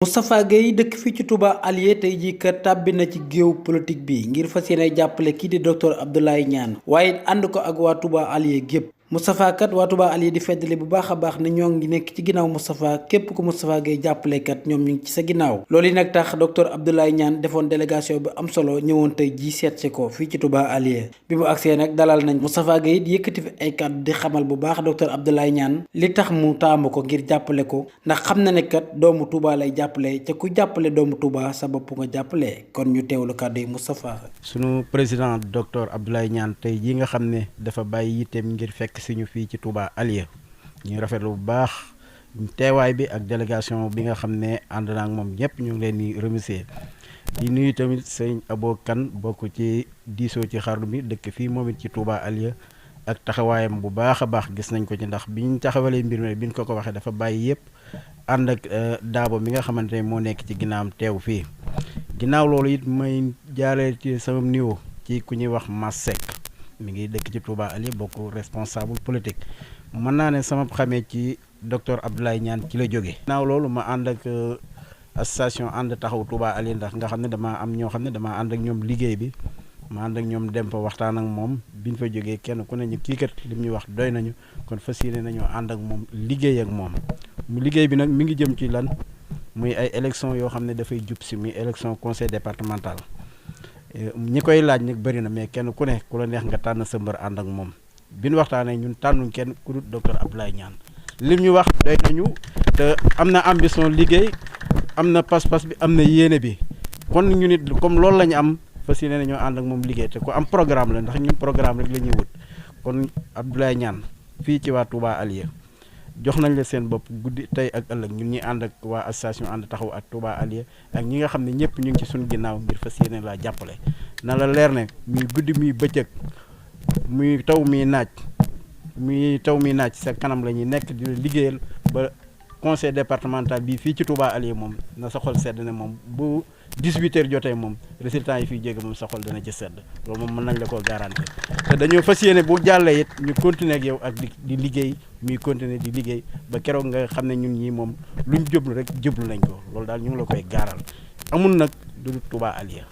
Moustapha Gueye dëkk fii ci Touba Alieu tey jii kat tàbbi na ci géew politique bi ngir fas yéene jàppale kii di docteur Abdoulaye Niane waaye ànd ko ak waa Touba Alieu gépp Moustapha kat waa Touba Alieu di feddali bu baax a baax ne ñoo ngi nekk ci ginnaaw Moustapha képp ku Moustapha Gueye jàppale kat ñoom ñu ngi ci sa ginnaaw loolu yi nag tax docteur Abdoulaye Niane defoon délégation bi am solo ñëwoon tey jii seetse ko fii ci Touba Alieu bi mu agsee nag dalal nañ Moustapha Gueye di yëkkati fi ay kàddu di xamal bu baax docteur Abdoulaye Niane li tax mu taamu ko ngir jàppale ko ndax xam na ne kat doomu Touba lay jàppale te ku jàppale doomu Touba sa bopp nga jàppale kon ñu teewlu kàddu yi Moustapha. sunu président docteur Abdoulaye Niane tey jii nga xam ne dafa bàyyi yitteem ngir fekk si ñu fii ci Touba Alieu ñu rafetlu bu baax teewaay bi ak délégation bi nga xam ne ànd naa ak moom ñëpp ñu ngi leen di remercier di nuyu tamit sëñ Abo Kane bokk ci diisoo ci xarnu bi dëkk fii moom it ci Touba Alieu ak taxawaayam bu baax a baax gis nañ ko ci ndax biñ taxawalee mbir mi biñ ko waxee dafa bàyyi yëpp ànd ak daabo mi nga xamante ne moo nekk ci ginnaawam teew fii ginnaaw loolu it may jaaree ci sama niveau ci ku ñuy wax Mass Seck mi ngi dëkk ci Touba Alieu bokk responsable politique mën naa ne sama xamee ci docteur Abdoulaye Niane ci la jógee. ginnaaw loolu ma ànd ak association ànd taxaw Touba Alieu ndax nga xam ne damaa am ñoo xam ne damaa ànd ak ñoom liggéey bi ma ànd ak ñoom dem fa waxtaan ak moom biñ fa jógee kenn ku ne ñu kii kat li ñuy wax doy nañu kon fas yéene nañoo ànd ak moom liggéey ak moom mu liggéey bi nag mi ngi jëm ci lan muy ay élection yoo xam ne dafay jub si muy élection conseil départemental ñi koy laaj nag bëri na mais kenn ku ne ku la neex nga tànn sa mbër ànd ak moom bi ñu waxtaanee ñun tànnuñ kenn ku dul docteur Abdoulaye Niane lim ñu wax doy nañu te am na ambition liggéey am na pas-pas bi am na yéene bi kon ñu nit comme loolu la ñu am fas yéene nañoo ànd ak moom liggéey te ku am programme la ndax ñun programme rek la ñuy wut kon Abdoulaye Niane fii ci waa Touba Alieu jox nañ la seen bopp guddi tey ak ëllëg ñun ñi ànd ak waa association ànd taxaw ak Touba Alieu ak ñi nga xam ne ñëpp ñu ngi ci suñu ginnaaw ngir fas yéene laa jàppale na la leer ne muy guddi muy bëccëg muy taw muy naaj sa kanam la ñuy nekk di la liggéeyal ba conseil départemental bii fii ci Touba Alieu moom na sa xol sedd ne moom bu 18h jotee moom résultat yi fiy jéggi moom sa xol dana ci sedd loolu moom mën nañ la ko garanti te dañoo fas yéene bu jàllee it ñu continuer ak yow ak di liggéey muy continuer di liggéey ba keroog nga xam ne ñun ñii moom luñ jublu rek jublu nañ ko loolu daal ñu ngi la koy gaaral amul nag du Touba Alieu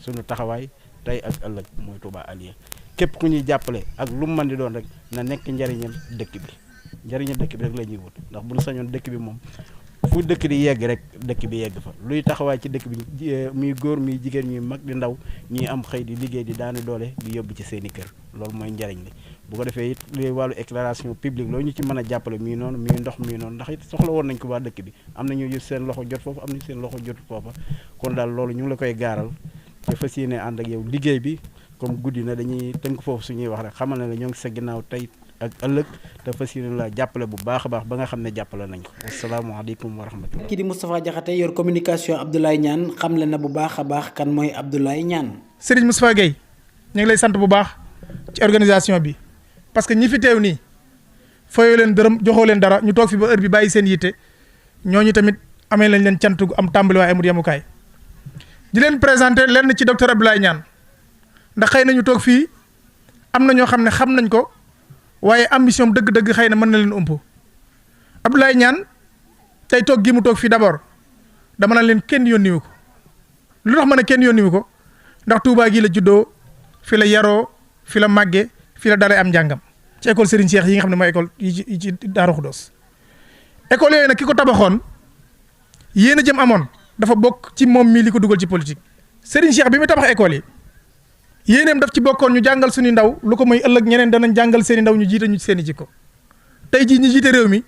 sunu taxawaay tey ak ëllëg mooy Touba Alieu képp ku ñuy jàppale ak lu mu mën di doon rek na nekk njariñal dëkk bi njariñal dëkk bi rek la ñuy wut ndax bu ñu sañoon dëkk bi moom fu dëkk di yegg rek dëkk bi yegg fa luy taxawaay ci dëkk bi muy góor muy jigéen ñuy mag di ndaw ñuy am xëy di liggéey di daani doole di yóbbu ci seeni kër loolu mooy njariñ li bu ko defee it luy wàllu éclairage publique loolu ñu ci mën a jàppale muy noonu muy ndox muy noonu ndax it soxla woon nañ ko waa dëkk bi am nañu seen loxo jot foofu am nañu seen loxo jot foofa kon daal loolu ñu ngi la koy gaaral te fas yéene ànd ak yow liggéey bi comme guddi na dañuy tënk foofu suñuy wax rek xamal na la ñoo ngi sa ginnaaw tey ak ëllëg te fas yéene la jàppale bu baax a baax ba nga xam ne jàppale nañ ko asalaamaaleykum wa rahmatulah. kii di Moustapha Diakhaté yor communication Abdoulaye Niane xamle na bu baax a baax kan mooy Abdoulaye Niane. Serigne Moustapha Gueye ñu ngi lay sant bu baax ci organisation bi parce que ñi fi teew nii fayoo leen dërëm joxoo leen dara ñu toog fi ba heure bi bàyyi seen yitte ñooñu tamit amee lañ leen cant gu am tàmbali waaye amul yemukaay di leen présenté lenn ci docteur Abdoulaye Niane ndax xëy na ñu toog fii am na ñoo xam ne xam nañ ko. waaye ambition dëgg-dëgg xëy na mën na leen ump Abdoulaye Niane tey toog gi mu toog fii d'abord dama naan leen kenn yónniwu ko lu tax ma ne kenn yónniwu ko ndax Touba gii la juddoo fi la yaroo fi la màggee fi la dalee am njàngam ci école Serigne Cheikh yi nga xam ne mooy école yi ci Darou Khoudoss école yooyu nag ki ko tabaxoon yéen a jëm amoon dafa bokk ci moom mii li ko dugal ci politique Serigne Cheikh bi mu tabax école yi. yéeneem daf ci bokkoon ñu jàngal suñu ndaw lu ko mooy ëllëg ñeneen danañ jàngal seeni ndaw ñu jiite ñu seeni jikko tey jii ñu jiite réew mi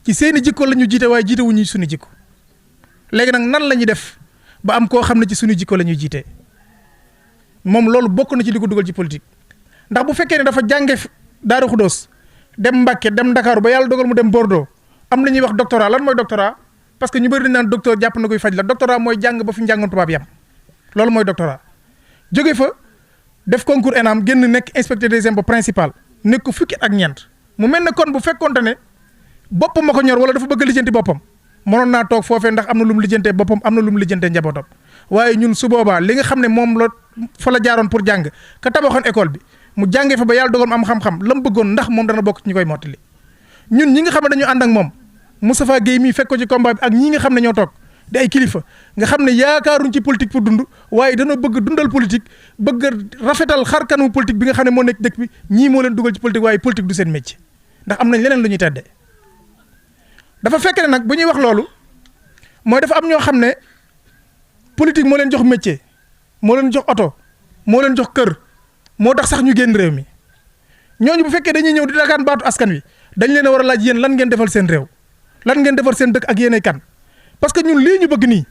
ci seeni jikko la ñu jiite waaye jiite wuñu suñu jikko léegi nag nan la ñuy def ba am koo xam ne ci suñu jikko la ñuy jiite moom loolu bokk na ci li ko dugal ci politique ndax bu fekkee ne dafa jànge Daaru Khoudoss dem Mbàkke dem Ndakaaru ba yàlla dogal mu dem Bordeaux am na ñuy wax doctorat lan mooy doctorat parce que ñu bëri dañ naan docteur jàpp na koy faj la doctorat mooy jàng ba fi njàngoon tubaab yam loolu mooy doctorat jóge fa def concours ENAM génn nekk inspecteur des impôts principal nekk ko fukki ak ñeent mu mel ne kon bu fekkonte ne boppam ma ko ñor wala dafa bëgg a lijjanti boppam mënoon naa toog foofee ndax am na lu mu lijjantee boppam am na lu mu lijjantee njabootam waaye ñun su boobaa li nga xam ne moom la fa la jaaroon pour jàng ka tabaxoon école bi mu jàngee fa ba yàlla dogal mu am xam-xam la mu bëggoon ndax moom dana bokk ci ñi koy mottali ñun ñi nga xam ne dañu ànd ak moom Moustapha Gueye mii fekk ko ci combat bi ak ñi nga xam ne ñoo toog di ay kilifa nga xam ne yaakaaruñ ci politique pour dund waaye dañoo bëgg dundal politique bëgg rafetal xar kanamu politique bi nga xam ne moo nekk dëkk bi ñii moo leen dugal ci politique waaye politique du seen métier ndax am nañ leneen lu ñuy teddee dafa fekk ne nag bu ñuy wax loolu mooy dafa am ñoo xam ne politique moo leen jox métier moo leen jox oto moo leen jox kër moo tax sax ñu génn réew mi ñooñu bu fekkee dañuy ñëw di dagaan baatu askan wi dañ leen a war a laaj yéen lan ngeen defal seen réew lan ngeen defal seen dëkk ak yéenay kan parce que ñun lii ñu bëgg nii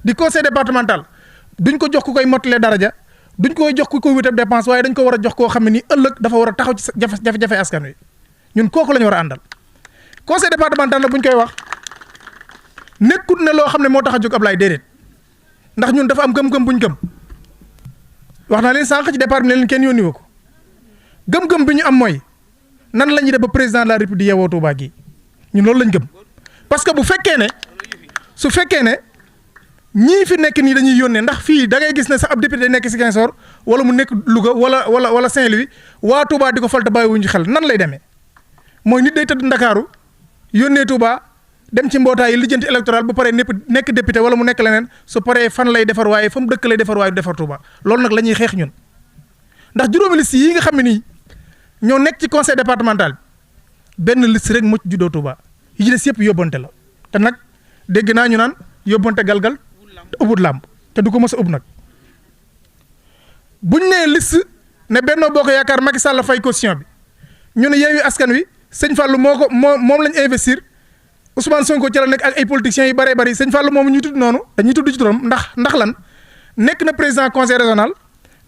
di conseil départemental duñ ko jox ku koy mottalee daraja duñ koy jox ku koy wutal dépense waaye dañ ko war a jox koo xam ne nii ëllëg dafa war a taxaw ci jafe-jafe askan wi ñun kooku la ñu war a àndal conseil départemental la bu ñu koy wax nekkut ne loo xam ne moo tax a jóg Ablaye déedéet ndax ñun dafa am gëm-gëm bu ñu gëm wax naa leen sànq ci départ bi ne leen kenn yónni wu ko gëm-gëm bi ñu am mooy nan la ñuy def ba président de la république yeewoo Touba gi ñun loolu lañ gëm parce que bu fekkee ne su fekkee ne ñii fi nekk nii dañuy yónnee ndax fii da ngay gis ne sax ab député nekk Ziguinchor wala mu nekk Louga wala Saint-Louis waa Touba di ko fal te bàyyiwuñu xel nan lay demee mooy nit day tëdd Ndakaaru yónnee Touba dem ci mbootaay yi lijjanti électoral bu paree nekk député wala mu nekk leneen su paree fan lay defar waaye fa mu dëkk lay defar waaye du defar Touba loolu nag la ñuy xeex ñun ndax juróomi liste yi nga xam ne nii ñoo nekk ci conseil départemental benn liste rek moo ci juddoo Touba yi ci des yëpp yóbbante la te nag dégg naa ñu naan yóbbante galgal te ubut làmb te du ko mës a ub nag buñ nee liste ne Benno Bokk Yaakaar Macky Sall fay caution bi ñu ne Yewwi Askan Wi sëñ Fallou moom lañ investir Ousmane Sonko ci la nekk ak ay politiciens yu bëree bëri sëñ Fallou moomu ñuy tudd noonu dañuy tudd ci turam ndax lan nekk na président conseil régional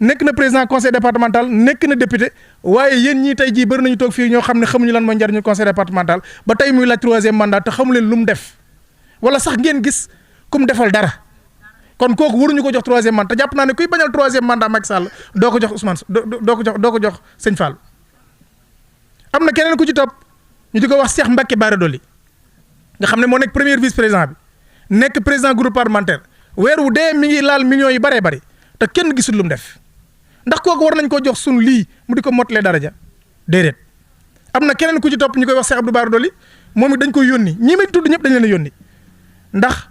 nekk na président conseil départemental nekk na député waaye yéen ñii tey jii bëri nañu toog fii ñoo xam ne xamuñu lan mooy njariñu conseil départemental ba tey muy laaj 3e mandat te xamu leen lu mu def wala sax ngeen gis ku mu defal dara kon kooku waruñu ko jox 3e mandat te jàpp naa ne kuy bañal 3e mandat Macky Sall doo ko jox Ousmane doo ko jox sëñ Fall. am na keneen ku ci topp ñu di ko wax Cheikh Mbacké Bara Dolly nga xam ne moo nekk premier vice président bi nekk président groupe parlementaire weer wu dee mi ngi laal millions yu bëree bëri te kenn gisul lu mu def. ndax kooku war nañ koo jox sunu lii mu di ko mottalee daraja déedéet am na keneen ku ci topp ñu koy wax Cheikh Abdou Bara Dolly moom it dañ koy yónni ñi may tudd ñëpp dañ leen a yónni ndax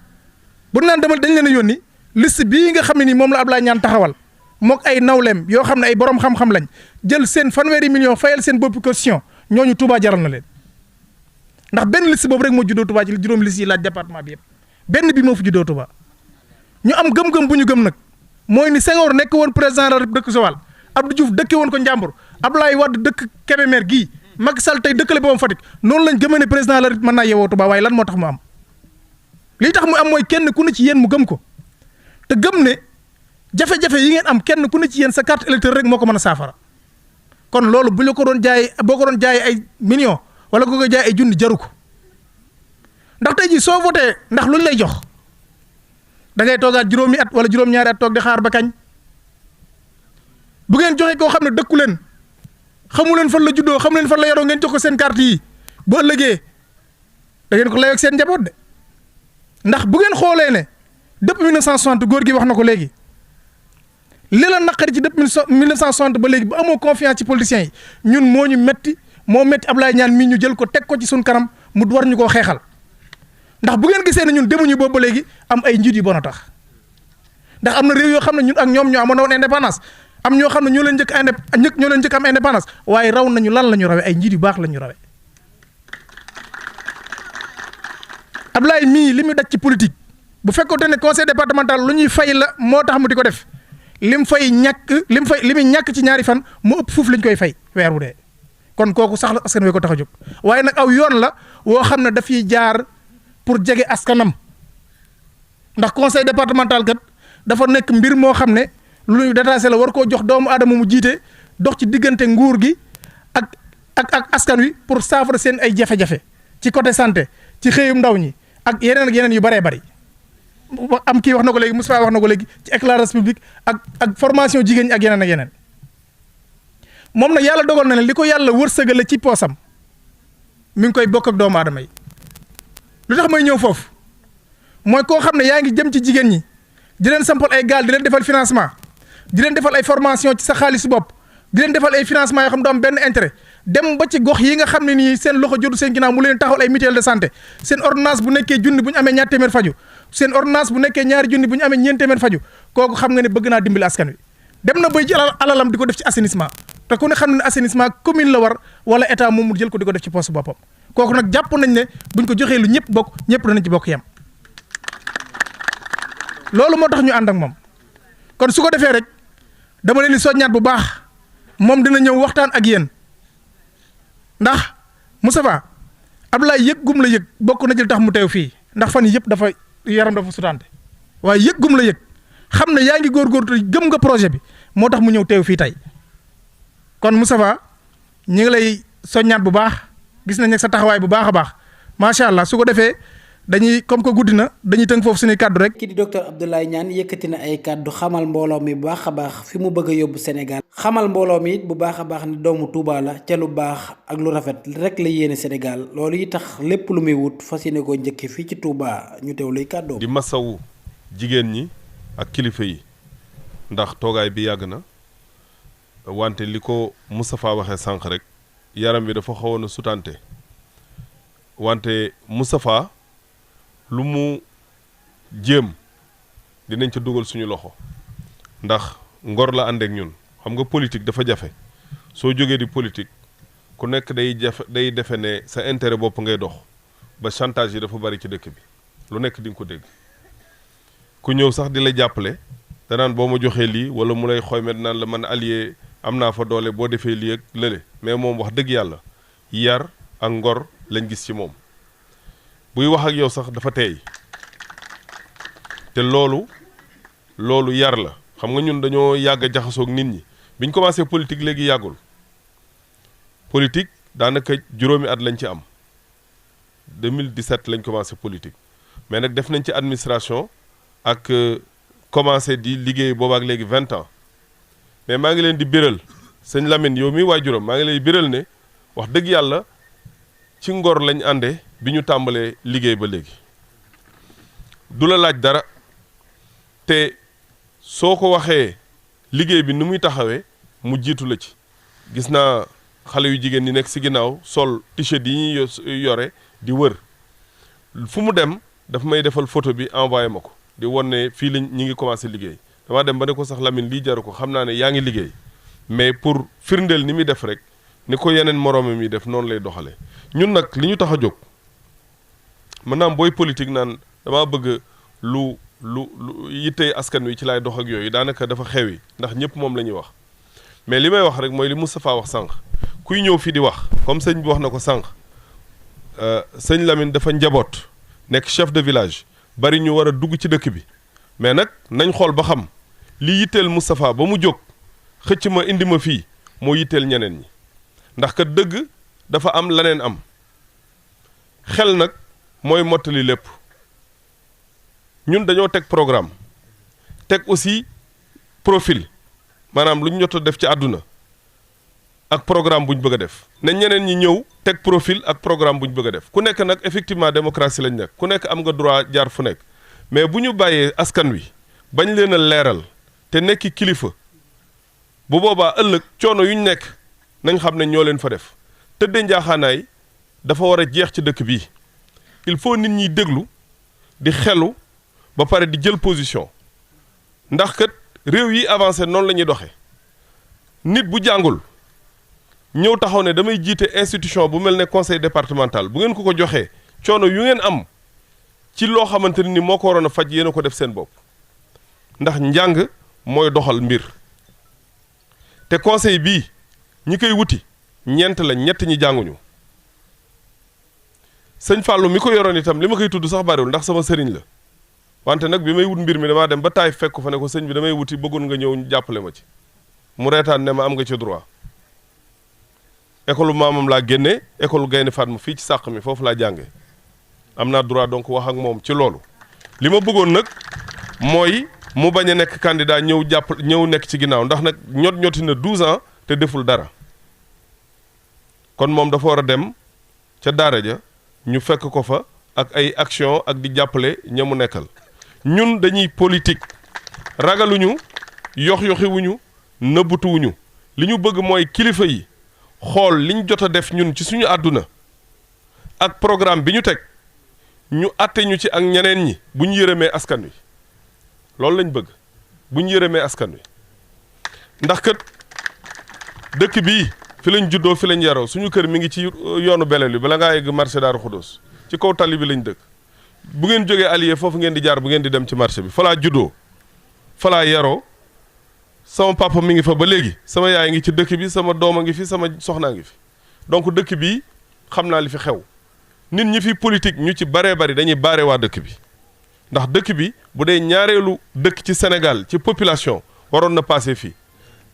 bu naan demal dañ leen a yónni liste bii nga xam ne nii moom la Ablaye Niane taxawal mook ay nawleem yoo xam ne ay borom xam-xam lañ jël seen fanweeri million fayal seen bopp caution ñooñu Touba jaral na leen ndax benn liste boobu rek moo juddoo Touba ci juróom liste yi laaj département bi yëpp benn bi moo fi juddoo Touba ñu am gëm-gëm bu ñu gëm nag. mooy ni Senghor nekk woon président de la République dëkk Joal Abdou Diouf dëkke woon ko Njàmbur Abdoulaye Wade dëkk Kébémer gii Macky Sall tey dëkkale boppam Fatick noonu lañ gëmee ne président de la République mën naa yeewoo Touba waaye lan moo tax mu am lii tax mu am mooy kenn ku ne ci yéen mu gëm ko te gëm ne jafe-jafe yi ngeen am kenn ku ne ci yéen sa carte électeur rek moo ko mën a saafara kon loolu bu la ko doon jaay boo ko doon jaay ay millions wala ko koy jaay ay junni jaru ko ndax tey jii soo voté ndax luñ lay jox da ngay toogaat juróomi at wala juróom-ñaari at toog di xaar ba kañ bu ngeen joxe koo xam ne dëkku leen xamu leen fan la juddoo xamu leen fan la yoroo ngeen jox ko seen carte yi bu ëllëgee da ngeen ko layoo ak seen njaboot de ndax bu ngeen xoolee ne depuis 1960 góor gi wax na ko léegi li la naqari ci depuis 1960 ba léegi bu amoo confiance ci politiciens yi ñun moo ñu metti moo metti Ablaye Niane mii ñu jël ko teg ko ci suñ kanam mu war ñu koo xeexal. ndax bu ngeen gisee ne ñun demuñu boobu ba léegi am ay njiit yu bon a tax ndax am na réew yoo xam ne ñun ak ñoom ñoo amoon woon indépendance am ñoo xam ne ñoo leen njëkk am indépendance waaye raw nañu lan la ñu rawee ay njiit yu baax la ñu rawee Ablaye mii li muy daj ci politique bu fekkoonte ne conseil départemental lu ñuy fay la moo tax mu di ko def li muy ñàkk ci ñaari fan mu ëpp fuuf lañ koy fay weer wu dee kon kooku sax la askan wi ko tax a jóg waaye nag aw yoon la woo xam ne dafiy jaar. pour jege askanam ndax conseil départemental kat dafa nekk mbir moo xam ne lu ñu détaché la war koo jox doomu aadama mu jiite dox ci diggante nguur gi ak askan wi pour saafara seen ay jafe-jafe ci côté santé ci xëyum ndaw ñi ak yeneen yu bëree bëri am kii wax na ko léegi Moustapha wax na ko léegi ci éclairage public ak formation jigéen ñi ak yeneen moom nag yàlla dogal na ne li ko yàlla wërsëgale ci poosam mi ngi koy bokk ak doomu aadama yi. lu tax may ñëw foofu mooy koo xam ne yaa ngi jëm ci jigéen ñi di leen sampal ay gaal di leen defal financement di leen defal ay formation ci sa xaalisu bopp di leen defal ay financement yoo xam ne du am benn intérêt dem ba ci gox yi nga xam ne nii seen loxo jotu seen ginnaaw mu leen taxawal ay mutuelle de santé seen ordonnance bu nekkee junni bu ñu amee ñaar téeméer faju seen ordonnance bu nekkee ñaari junni bu ñu amee ñeent téeméer faju kooku xam nga ne bëgg naa dimbali askan wi dem na bay jël alalam di ko def ci assainissement te ku ne xam ne assainissement commune la war wala état moom mu jël ko di ko def ci poste boppam kooku nag jàpp nañ ne buñ ko joxee lu ñëpp bokk ñëpp danañ ci bokk yem loolu moo tax ñu ànd ak moom kon su ko defee rek dama leen di soññaat bu baax moom dina ñëw waxtaan ak yéen ndax Moustapha Abdoulaye yëg gum la yëg bokk na jël tax mu teew fii ndax fan yii yëpp dafa yaram dafa sutante waaye yëg gum la yëg xam ne yaa ngi góorgóorlu gëm nga projet bi moo tax mu ñëw teew fii tey kon Moustapha ñu ngi lay soññaat bu baax gis nañ ne sa taxawaay bu baax a baax macha allah su ko defee dañuy comme que guddi na dañuy tënk foofu suñuy kàddu rek. kii di docteur Abdoulaye Niane yëkkati na ay kàddu xamal mbooloo mi bu baax a baax fi mu bëgg a yóbbu Sénégal xamal mbooloo mi it bu baax a baax ne doomu Touba la ca lu baax ak lu rafet rek la yéene Sénégal loolu yi tax lépp lu muy wut fas yéene koo njëkkee fii ci Touba ñu teew luy kàddoom. di masawu jigéen ñi ak kilifa yi ndax toogaay bi yàgg na wante li ko Moustapha waxee sànq rek yaram bi dafa xawoon a sutante wante Moustapha lu mu jéem dinañ ca dugal suñu loxo ndax ngor la ànd ak ñun xam nga politique dafa jafe soo jógee di politique ku nekk day defe ne sa intérêt bopp ngay dox ba chantage yi dafa bari ci dëkk bi lu nekk di nga ko dégg ku ñëw sax di la jàppale danaan boo ma joxee lii wala mu lay xoymet naan la man allié am naa fa doole boo defee lii ak lële mais moom wax dëgg yàlla yar ak ngor lañ gis ci moom buy wax ak yow sax dafa teey te loolu yar la xam nga ñun dañoo yàgg a jaxasoog nit ñi biñ commencé politique léegi yàggul politique daanaka juróomi at lañ ci am 2017 lañ commencé politique mais nag def nañ ci administration ak commencé di liggéey boobaak léegi 20 ans mais maa ngi leen di biral sëñ Lamine yow mi waajuram maa ngi lay biral ne wax dëgg yàlla ci ngor lañ àndee bi ñu tàmbalee liggéey ba léegi du la laaj dara te soo ko waxee liggéey bi ni muy taxawee mu jiitu la ci gis naa xale yu jigéen ñi nekk ci ginnaaw sol t-shirt yi ñuy yore di wër fu mu dem daf may defal photo bi envoyé ma ko di won ne fii lañ ñi ngi commencé liggéey damaa dem ba ne ko sax Lamine lii jaru ko xam naa ne yaa ngi liggéey mais pour firndeel ni muy def rek ni ko yeneen moroomam yi def noonu lay doxale ñun nag li ñu tax a jóg maanaam booy politique naan damaa bëgg lu yittey askan wi ci laay dox ak yooyu daanaka dafa xewi ndax ñëpp moom la ñuy wax mais li may wax rek mooy li Moustapha wax sànq kuy ñëw fi di wax comme sëñ bi wax na ko sànq sëñ Lamine dafa njaboot nekk chef de village bari ñu war a dugg ci dëkk bi mais nag nañ xool ba xam li yitteel Moustapha ba mu jóg xëcc ma indi ma fii moo yitteel ñeneen ñi ndax kat dëgg dafa am leneen am xel nag mooy mottali lépp ñun dañoo teg programme teg aussi profil maanaam lu ñu jot a def ci àdduna ak programme bu ñu bëgg a def ne ñeneen ñi ñëw teg profil ak programme bu ñu bëgg a def ku nekk nag effectivement démocratie lañ nekk ku nekk am nga droit jaar fu nekk mais bu ñu bàyyee askan wi bañ leen a leeral te nekki kilifa bu boobaa ëllëg coono yu ñu nekk nañ xam ne ñoo leen fa def tëddee njaaxaanaay dafa war a jeex ci dëkk bii il faut nit ñi déglu di xelu ba pare di jël position ndax kat réew yi avancé noonu la ñuy doxee nit bu jàngul ñëw taxaw ne damay jiite institution bu mel ne conseil départemental bu ngeen ko joxee coono yu ngeen am ci loo xamante ni moo ko waroon a faj yéen a ko def seen bopp ndax njàng mooy doxal mbir te conseil bii ñi koy wuti ñeent la ñett ñi jànguñu sëñ Fallou mi ko yoroon itam li ma koy tudd sax bariwul ndax sama sëriñ la wante nag bi may wut mbir mi damaa dem ba taay fekk fa ne ko sëñ bi damay wuti bëggoon nga ñëw jàppale ma ci mu reetaan ne ma am nga ci droit école maamam laa génnee école Gaynde Fatma fii ci sàq mi foofu laa jànge am naa droit donc wax ak moom ci loolu li ma bëggoon nag mooy mu bañ a nekk candidat ñëw nekk ci ginnaaw ndax nag ñoti na 12 ans te deful dara kon moom dafa war a dem ca daara ja ñu fekk ko fa ak ay action ak di jàppale ña mu nekkal ñun dañuy politique ragaluñu yox-yoxiwuñu nëbbutuwuñu li ñu bëgg mooy kilifa yi xool liñ jot a def ñun ci suñu àdduna ak programme bi ñu teg ñu atte ñu ci ak ñeneen ñi bu ñu yërëmee askan wi loolu lañ bëgg bu ñu yërëmee askan wi ndax kat dëkk bii fi lañ juddoo fi lañ yaroo suñu kër mi ngi ci yoonu Belel bi bala ngaa yegg marché Daaru Xudoos ci kaw tali bi lañ dëkk bu ngeen jógee Alieu foofu ngeen di jaar bu ngeen di dem ci marché bi falaa juddoo falaa yaroo sama papa mi ngi fa ba léegi sama yaay ngi ci dëkk bi sama doom a ngi fi sama soxnaa ngi fi donc dëkk bi xam naa li fi xew nit ñi fi politique ñu ci baree bari dañuy baare waa dëkk bi ndax dëkk bi bu dee ñaareelu dëkk ci Sénégal ci population waroon na passé fii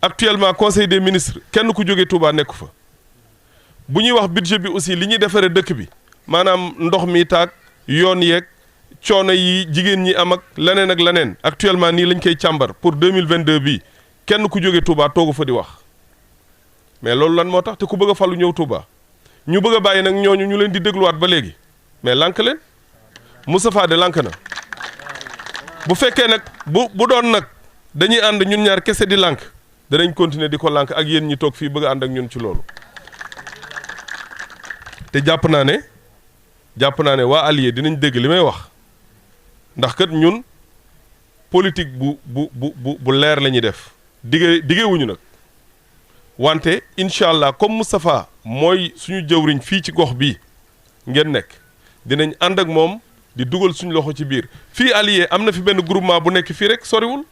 actuellement conseil des ministres kenn ku jógee Touba nekku fa bu ñuy wax budget bi aussi li ñuy defaree dëkk bi maanaam ndox mi taag yoon yeeg coono yi jigéen ñi am ak leneen actuellement nii lañ koy càmbar pour 2022 bii kenn ku jógee Touba toogu fa di wax mais loolu lan moo tax te ku bëgg a falu ñëw Touba ñu bëgg a bàyyi nag ñooñu ñu leen di dégluwaat ba léegi mais lànk leen Moustapha de lànk na bu fekkee nag bu doon nag dañuy ànd ñun ñaar kese di lànk danañ continuer di ko lànk ak yéen ñi toog fii bëgg a ànd ak ñun ci loolu te jàpp naa ne waa Alieu dinañ dégg li may wax ndax kat ñun politique bu leer la ñuy def diggewuñu nag wante incha allah comme Moustapha mooy suñu jëwriñ fii ci gox bii ngeen nekk dinañ ànd ak moom di dugal suñu loxo ci biir fii Alieu am na fi benn groupement bu nekk fii rek soriwul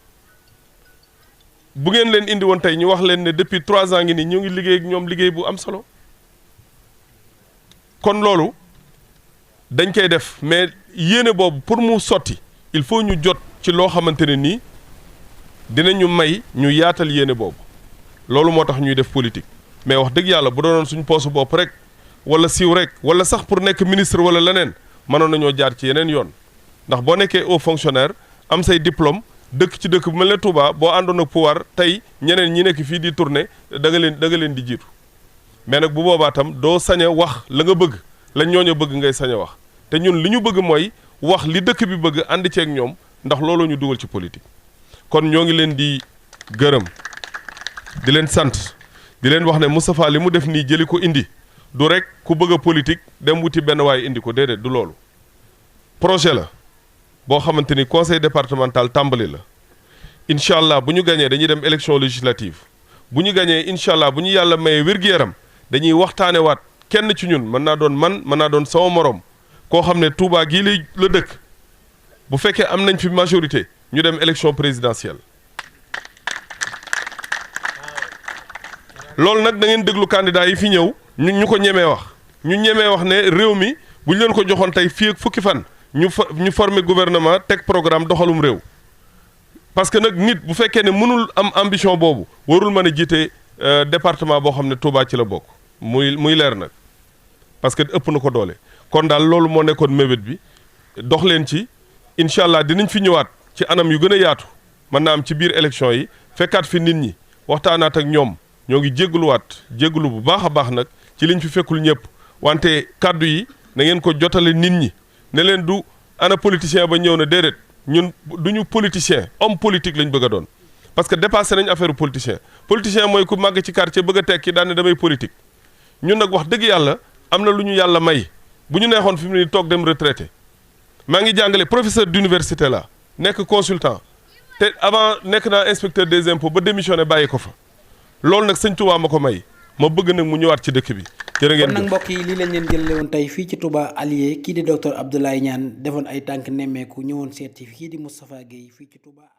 bu ngeen leen indi woon tey ñu wax leen ne depuis 3 ans ngi nii ñu ngi liggéey ak ñoom liggéey bu am solo kon loolu dañ koy def mais yéene boobu pour mu sotti il faut ñu jot ci loo xamante ne nii dinañu may ñu yaatal yéene boobu loolu moo tax ñuy def politique mais wax dëgg yàlla bu doonoon suñ poosu bopp rek wala siiw rek wala sax pour nekk ministre wala leneen mënoon nañoo jaar ci yeneen yoon ndax boo nekkee haut fonctionnaire am say diplôme dëkk ci dëkk bu mel ne Touba boo àndoon ak pouvoir tey ñeneen ñi nekk fii di tourner da nga leen di jiitu mais nag bu boobaa tam doo sañ a wax la nga bëgg la ñooñu bëgg ngay sañ a wax te ñun li ñu bëgg mooy wax li dëkk bi bëgg ànd ceeg ñoom ndax looloo ñu dugal ci politique kon ñoo ngi leen di gërëm di leen sant di leen wax ne Moustapha li mu def nii jëli ko indi du rek ku bëgg a politique dem wuti benn waay indi ko déedéet du loolu projet la boo xamante ni conseil départemental tàmbali la incha allah bu ñu gañee dañuy dem élection législative bu ñu gañee incha allah bu ñu yàlla mayee wér-gu-yaram dañuy waxtaane waat kenn ci ñun mën naa doon man mën naa doon sama morom koo xam ne Touba gii la dëkk bu fekkee am nañ fi majorité ñu dem élection présidentielle loolu nag da ngeen déglu candidat yi fi ñëw ñu ko ñemee wax ñu ñemee wax ne réew mi bu ñu leen ko joxoon tey fii ak fukki fan ñu former gouvernement teg programme doxalum réew parce que nag nit bu fekkee ne mënul am ambition boobu warul mën a jiite département boo xam ne Touba ci la bokk muy leer nag parce que ëpp na ko doole kon daal loolu moo nekkoon mébét bi dox leen ci incha allah dinañ fi ñëwaat ci anam yu gën a yaatu mën naa am ci biir élection yi fekkaat fi nit ñi waxtaanaat ak ñoom ñoo ngi jégalu bu baax a baax nag ci liñ fi fekkul ñëpp wante kàddu yi na ngeen ko jotale nit ñi ne leen du ana politicien ba ñëw na déedéet ñun duñu politicien homme politique lañ bëgg a doon parce que dépassé nañ affaire politicien mooy ku màgg ci quartier bëgg a tekki daan ne damay politique ñun nag wax dëgg yàlla am na lu ñu yàlla may bu ñu neexoon fi mu ne toog dem retraité maa ngi jàngale professeur d'université la nekk consultant te avant nekk naa inspecteur des impôts ba démissionné bàyyi ko fa loolu nag sëñ Touba ma ko may ma bëgg nag mu ñëwaat ci dëkk bi jërë ngeen kon nag mbokk yi lii lañ leen jëlee woon tey fii ci Touba Alieu kii di docteur Abdoulaye Niane defoon ay tànk nemmeeku ñëwoon seet ci kii di Moustapha Guèye fii ci Touba